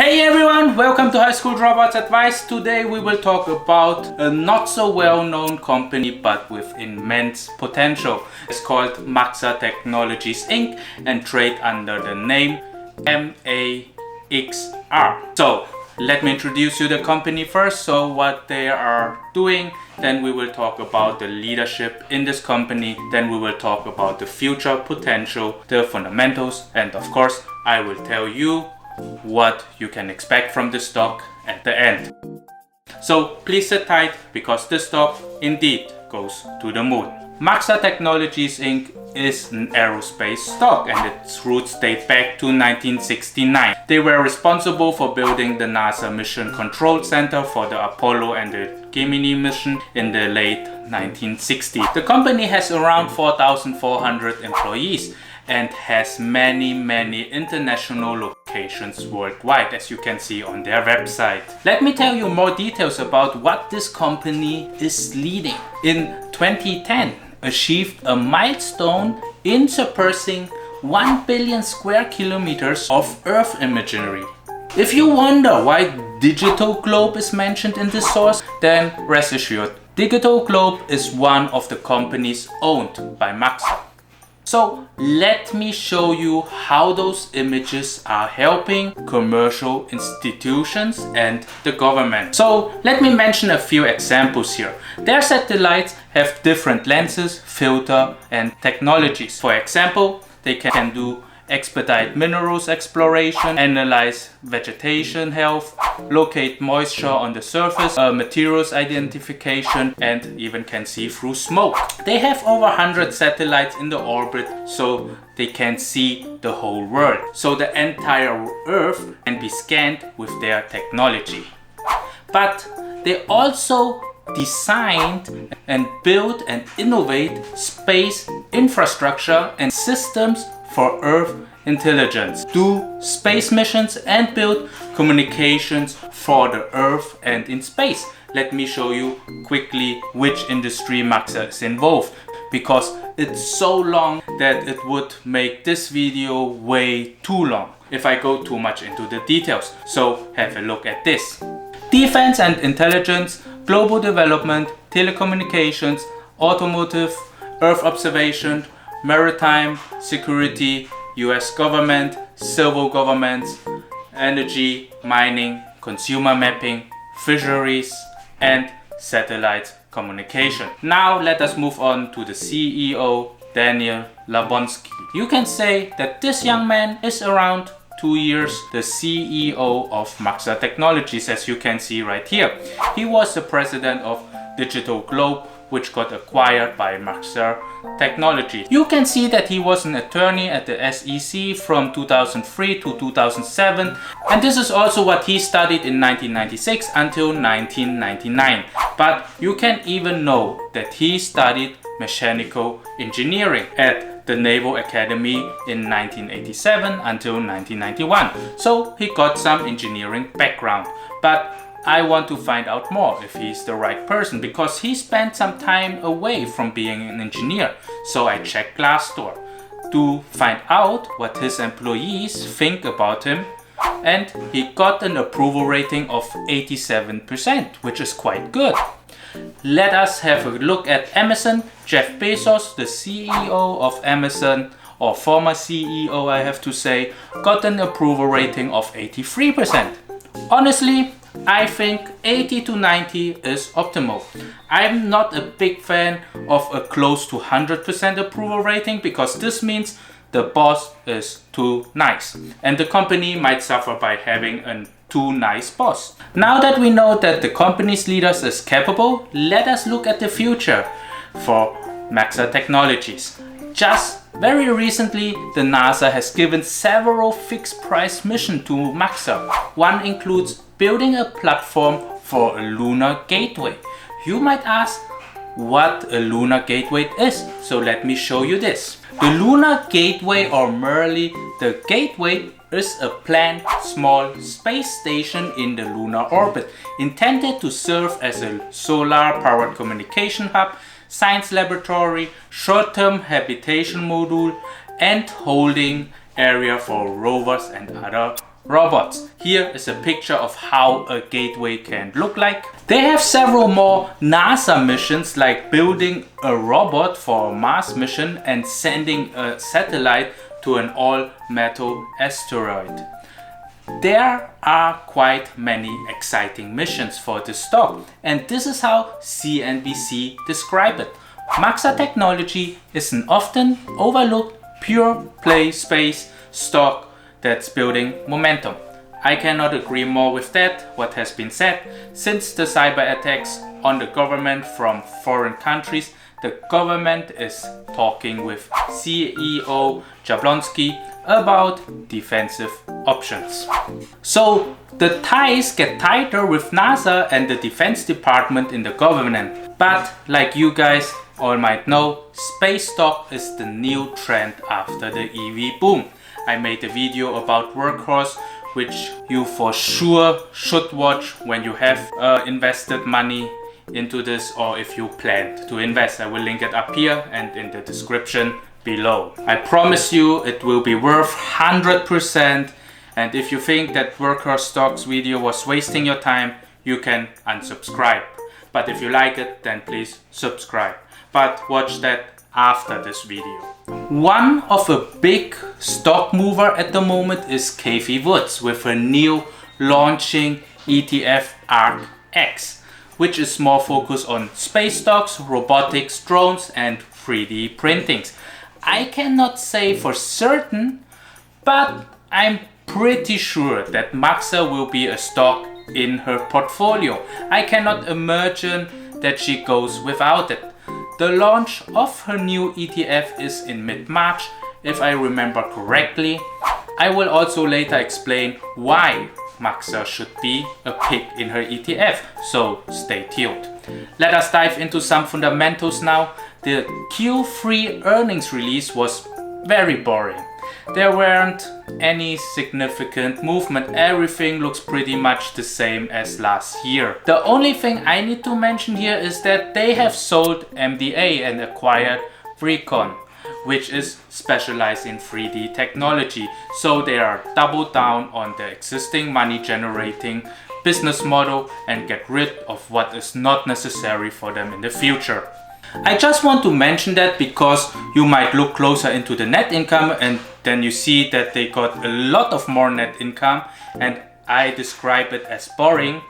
Hey everyone, welcome to High School Dropouts Advice. Today we will talk about a not so well-known company but with immense potential. It's called Maxar Technologies Inc. and trade under the name MAXR. So let me introduce you the company first, so what they are doing. Then we will talk about the leadership in this company. Then we will talk about the future potential, the fundamentals, and of course I will tell you what you can expect from the stock at the end. So please sit tight because this stock indeed goes to the moon. Maxar Technologies Inc. is an aerospace stock and its roots date back to 1969. They were responsible for building the NASA Mission Control Center for the Apollo and the Gemini mission in the late 1960s. The company has around 4,400 employees and has many international locations worldwide, as you can see on their website. Let me tell you more details about what this company is leading. In 2010, achieved a milestone in surpassing 1 billion square kilometers of Earth imagery. If you wonder why Digital Globe is mentioned in this source, then rest assured, Digital Globe is one of the companies owned by Maxar. So let me show you how those images are helping commercial institutions and the government. So let me mention a few examples here. Their satellites have different lenses, filter and technologies. For example, they can do expedite minerals exploration, analyze vegetation health, locate moisture on the surface, materials identification, and even can see through smoke. They have over 100 satellites in the orbit, so they can see the whole world. So the entire Earth can be scanned with their technology. But they also designed and built and innovate space infrastructure and systems for Earth intelligence, do space missions and build communications for the Earth and in space. Let me show you quickly which industry Maxar is involved, because it's so long that it would make this video way too long if I go too much into the details. So have a look at this. Defense and intelligence, global development, telecommunications, automotive, Earth observation, maritime, security, US government, civil governments, energy, mining, consumer mapping, fisheries, and satellite communication. Now let us move on to the CEO, Daniel Jablonsky. You can say that this young man is around 2 years the CEO of Maxar Technologies, as you can see right here. He was the president of Digital Globe, which got acquired by Maxar Technologies. You can see that he was an attorney at the SEC from 2003 to 2007, and this is also what he studied in 1996 until 1999. But you can even know that he studied mechanical engineering at the Naval Academy in 1987 until 1991. So he got some engineering background. But I want to find out more if he's the right person, because he spent some time away from being an engineer. So I checked Glassdoor to find out what his employees think about him, and he got an approval rating of 87%, which is quite good. Let us have a look at Amazon. Jeff Bezos, the CEO of Amazon, or former CEO I have to say, got an approval rating of 83%. Honestly, I think 80 to 90 is optimal. I'm not a big fan of a close to 100% approval rating, because this means the boss is too nice and the company might suffer by having a too nice boss. Now that we know that the company's leaders is capable, let us look at the future for Maxar Technologies. Just very recently, the NASA has given several fixed price missions to Maxar. One includes building a platform for a lunar gateway. You might ask what a lunar gateway is, so let me show you this. The lunar gateway, or merely the gateway, is a planned small space station in the lunar orbit, intended to serve as a solar-powered communication hub, science laboratory, short-term habitation module, and holding area for rovers and other robots. Here is a picture of how a gateway can look like. They have several more NASA missions, like building a robot for a Mars mission and sending a satellite to an all-metal asteroid. There are quite many exciting missions for this stock, and this is how CNBC describe it. Maxar Technology is an often overlooked pure play space stock that's building momentum. I cannot agree more with that, what has been said. Since the cyber attacks on the government from foreign countries, the government is talking with CEO Jablonsky about defensive options. So the ties get tighter with NASA and the Defense Department in the government. But like you guys all might know, space stock is the new trend after the EV boom. I made a video about Workhorse, which you for sure should watch when you have invested money into this, or if you plan to invest. I will link it up here and in the description below. I promise you it will be worth 100%, and if you think that Workhorse stocks video was wasting your time, you can unsubscribe. But if you like it, then please subscribe. But watch that after this video. One of a big stock mover at the moment is Cathie Woods with a new launching ETF ARK-X, which is more focused on space stocks, robotics, drones and 3D printings. I cannot say for certain, but I'm pretty sure that Maxar will be a stock in her portfolio. I cannot imagine that she goes without it. The launch of her new ETF is in mid-March, if I remember correctly. I will also later explain why Maxar should be a pick in her ETF, so stay tuned. Let us dive into some fundamentals now. The Q3 earnings release was very boring. There weren't any significant movement. Everything looks pretty much the same as last year. The only thing I need to mention here is that they have sold MDA and acquired Recon, which is specialized in 3D technology. So they are doubled down on the existing money generating business model and get rid of what is not necessary for them in the future. I just want to mention that because you might look closer into the net income and then you see that they got a lot of more net income, and I describe it as boring.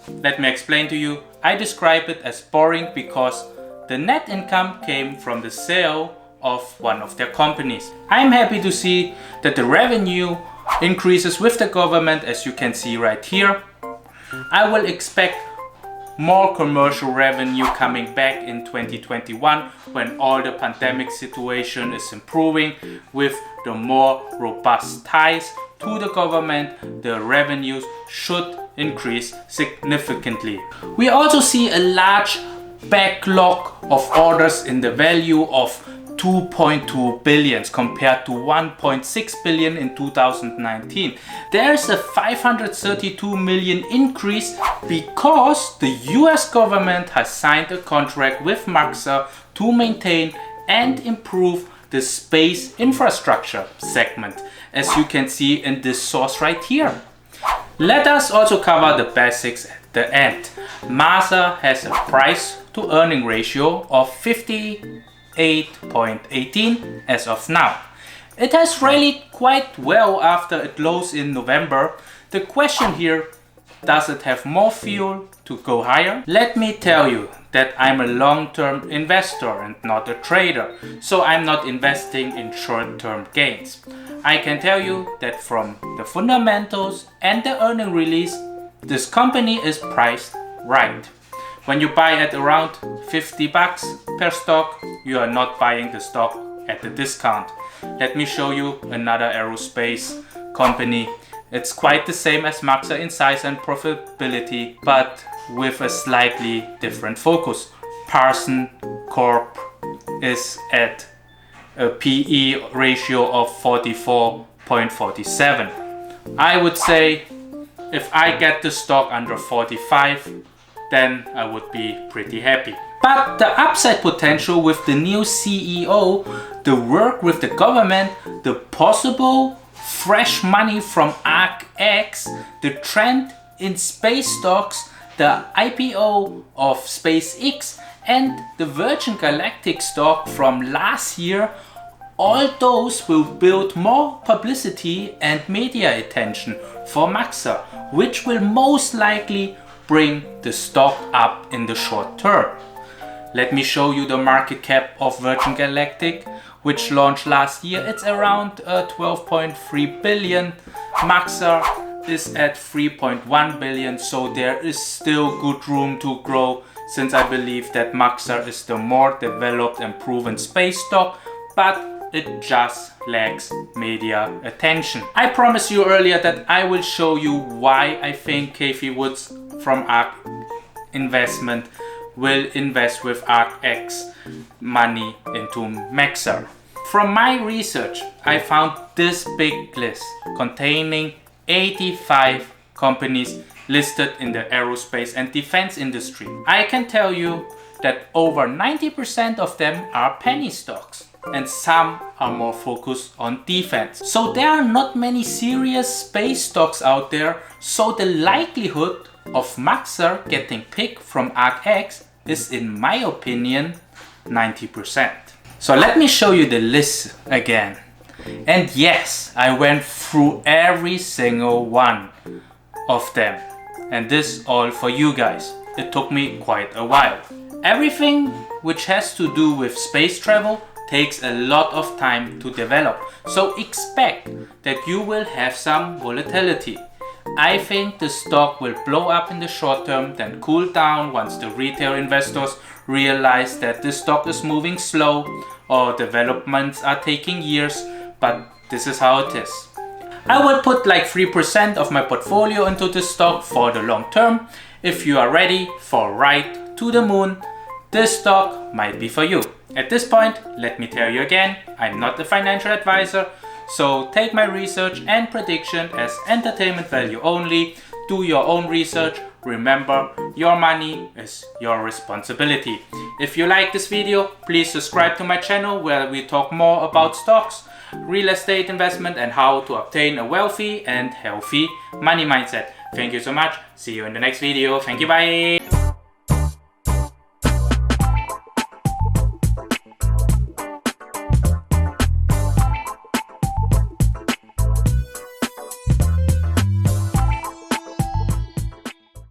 Let me explain to you. I describe it as boring because the net income came from the sale of one of their companies. I'm happy to see that the revenue increases with the government, as you can see right here. I will expect more commercial revenue coming back in 2021 when all the pandemic situation is improving. With the more robust ties to the government, the revenues should increase significantly. We also see a large backlog of orders in the value of 2.2 billion compared to 1.6 billion in 2019. There's a 532 million increase because the US government has signed a contract with Maxar to maintain and improve the space infrastructure segment, as you can see in this source right here. Let us also cover the basics at the end. Maxar has a price to earning ratio of 58.18 as of now. It has rallied quite well after it lows in November. The question here, does it have more fuel to go higher? Let me tell you that I'm a long-term investor and not a trader, so I'm not investing in short-term gains. I can tell you that from the fundamentals and the earning release, this company is priced right. When you buy at around 50 bucks per stock, you are not buying the stock at a discount. Let me show you another aerospace company. It's quite the same as Maxar in size and profitability, but with a slightly different focus. Parson Corp is at a PE ratio of 44.47. I would say if I get the stock under 45, then I would be pretty happy. But the upside potential with the new CEO, the work with the government, the possible fresh money from ARK-X, the trend in space stocks, the IPO of SpaceX and the Virgin Galactic stock from last year, all those will build more publicity and media attention for Maxar, which will most likely bring the stock up in the short term. Let me show you the market cap of Virgin Galactic, which launched last year. It's around 12.3 billion. Maxar is at 3.1 billion, so there is still good room to grow, since I believe that Maxar is the more developed and proven space stock, but it just lacks media attention. I promised you earlier that I will show you why I think Cathie Woods from ARK Investment will invest with ARK-X money into Maxar. From my research, I found this big list containing 85 companies listed in the aerospace and defense industry. I can tell you that over 90% of them are penny stocks, and some are more focused on defense. So there are not many serious space stocks out there, so the likelihood of Maxar getting picked from ARK-X is, in my opinion, 90%. So let me show you the list again. And yes, I went through every single one of them. And this all for you guys. It took me quite a while. Everything which has to do with space travel takes a lot of time to develop. So expect that you will have some volatility. I think the stock will blow up in the short term, then cool down once the retail investors realize that the stock is moving slow or developments are taking years, but this is how it is. I will put like 3% of my portfolio into this stock for the long term. If you are ready for a ride to the moon, this stock might be for you. At this point, let me tell you again, I'm not a financial advisor, so take my research and prediction as entertainment value only. Do your own research. Remember, your money is your responsibility. If you like this video, please subscribe to my channel where we talk more about stocks, real estate investment and how to obtain a wealthy and healthy money mindset. Thank you so much. See you in the next video. Thank you. Bye.